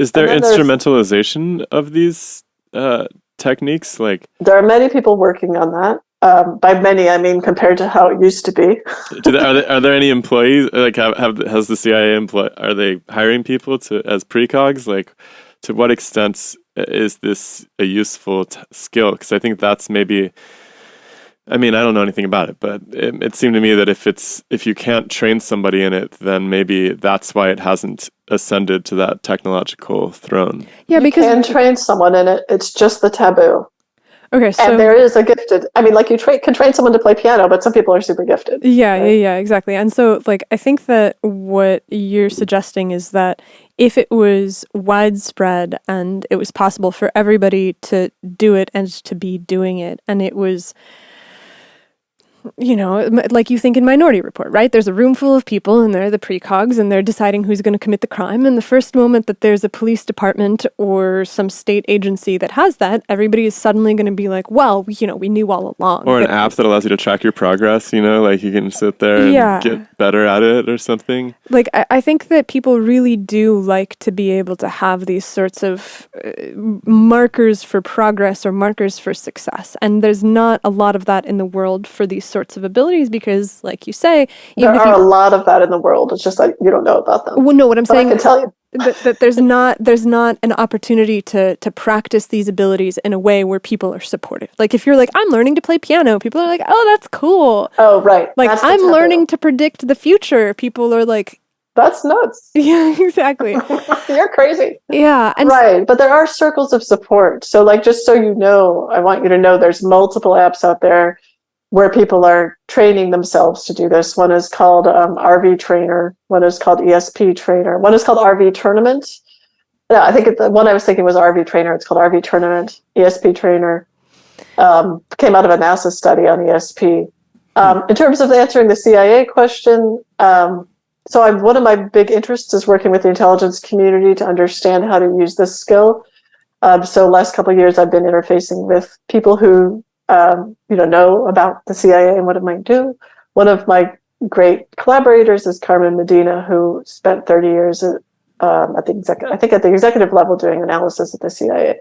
Is And there then there's instrumentalization of these techniques? Like, there are many people working on that. By many, I mean compared to how it used to be. are there any employees? Like, has the CIA are they hiring people to as precogs? Like, to what extent is this a useful skill? Because I think that's maybe. I mean, I don't know anything about it, but it seemed to me that if you can't train somebody in it, then maybe that's why it hasn't ascended to that technological throne. Yeah, You because can train someone in it. It's just the taboo. okay, And so there is a gifted. I mean, like can train someone to play piano, but some people are super gifted. Right? yeah, exactly. And so, like, I think that what you're suggesting is that if it was widespread and it was possible for everybody to do it and to be doing it, and it was, like you think in Minority Report, right? There's a room full of people and they're the precogs and they're deciding who's going to commit the crime. And the first moment that there's a police department or some state agency that has that, everybody is suddenly going to be like, well, we knew all along. Or an app that allows you to track your progress, like you can sit there and get better at it or something. Like, I think that people really do like to be able to have these sorts of markers for progress or markers for success. And there's not a lot of that in the world for these sorts of abilities because, like you say, there are a lot of that in the world. It's just like you don't know about them. Well, no, what I'm saying I can tell you that there's not an opportunity to practice these abilities in a way where people are supportive. Like if you're like, I'm learning to play piano, people are like, oh, that's cool. Oh, right. Like I'm learning to predict the future. People are like, that's nuts. Yeah, exactly. You're crazy. Yeah. And right. But there are circles of support. So like, just so you know, I want you to know there's multiple apps out there where people are training themselves to do this. One is called RV Trainer. One is called ESP Trainer. One is called RV Tournament. No, I think the one I was thinking was RV Trainer. It's called RV Tournament. ESP Trainer came out of a NASA study on ESP. In terms of answering the CIA question, one of my big interests is working with the intelligence community to understand how to use this skill. So last couple of years, I've been interfacing with people who know about the CIA and what it might do. One of my great collaborators is Carmen Medina, who spent 30 years at the executive level doing analysis at the CIA.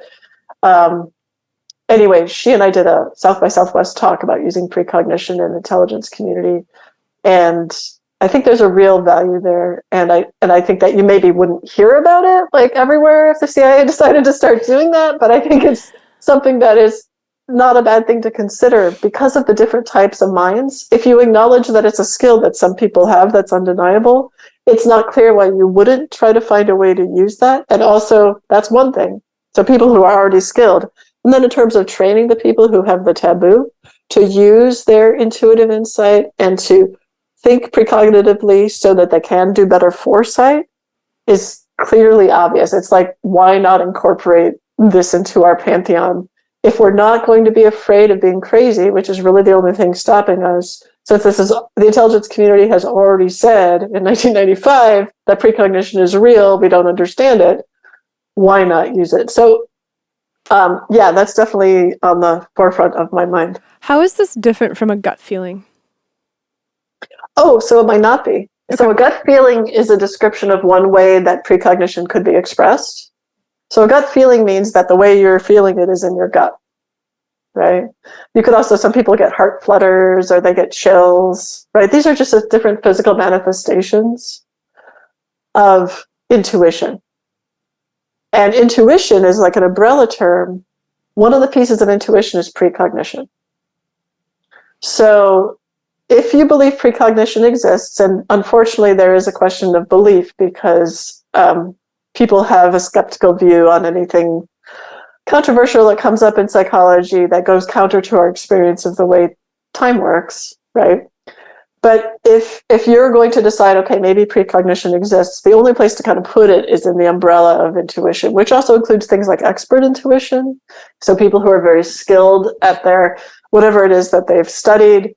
Anyway, she and I did a South by Southwest talk about using precognition in the intelligence community, and I think there's a real value there. And I think that you maybe wouldn't hear about it like everywhere if the CIA decided to start doing that, but I think it's something that is not a bad thing to consider because of the different types of minds. If you acknowledge that it's a skill that some people have that's undeniable, it's not clear why you wouldn't try to find a way to use that. And also, that's one thing. So people who are already skilled. And then in terms of training the people who have the taboo to use their intuitive insight and to think precognitively so that they can do better foresight is clearly obvious. It's like, why not incorporate this into our pantheon? If we're not going to be afraid of being crazy, which is really the only thing stopping us, since the intelligence community has already said in 1995 that precognition is real, we don't understand it, why not use it? So, that's definitely on the forefront of my mind. How is this different from a gut feeling? Oh, so it might not be. Okay. So a gut feeling is a description of one way that precognition could be expressed. So a gut feeling means that the way you're feeling it is in your gut, right? You could also, some people get heart flutters or they get chills, right? These are just different physical manifestations of intuition. And intuition is like an umbrella term. One of the pieces of intuition is precognition. So if you believe precognition exists, and unfortunately there is a question of belief because people have a skeptical view on anything controversial that comes up in psychology that goes counter to our experience of the way time works, right? But if you're going to decide, okay, maybe precognition exists, the only place to kind of put it is in the umbrella of intuition, which also includes things like expert intuition. So people who are very skilled at their, whatever it is that they've studied,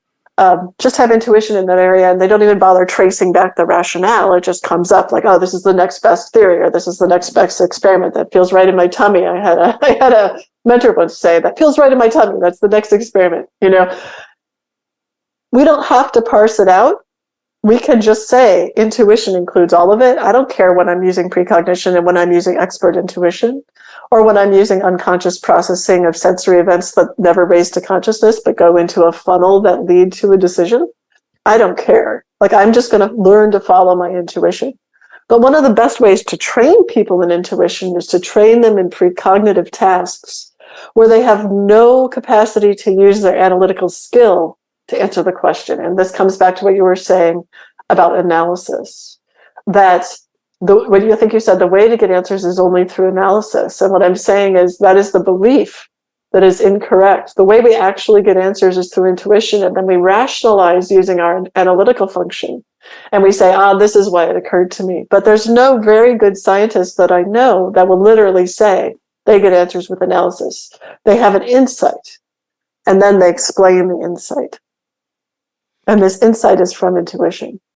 just have intuition in that area, and they don't even bother tracing back the rationale. It just comes up like, oh, this is the next best theory, or this is the next best experiment that feels right in my tummy. I had a mentor once say, that feels right in my tummy. That's the next experiment. We don't have to parse it out. we can just say intuition includes all of it. I don't care when I'm using precognition and when I'm using expert intuition, or when I'm using unconscious processing of sensory events that never raise to consciousness but go into a funnel that lead to a decision. I don't care. Like, I'm just going to learn to follow my intuition. But one of the best ways to train people in intuition is to train them in precognitive tasks where they have no capacity to use their analytical skill to answer the question. And this comes back to what you were saying about analysis, that what you think you said, the way to get answers is only through analysis. And what I'm saying is that is the belief that is incorrect. The way we actually get answers is through intuition, and then we rationalize using our analytical function. And we say, this is why it occurred to me. But there's no very good scientist that I know that will literally say they get answers with analysis. They have an insight, and then they explain the insight. And this insight is from intuition.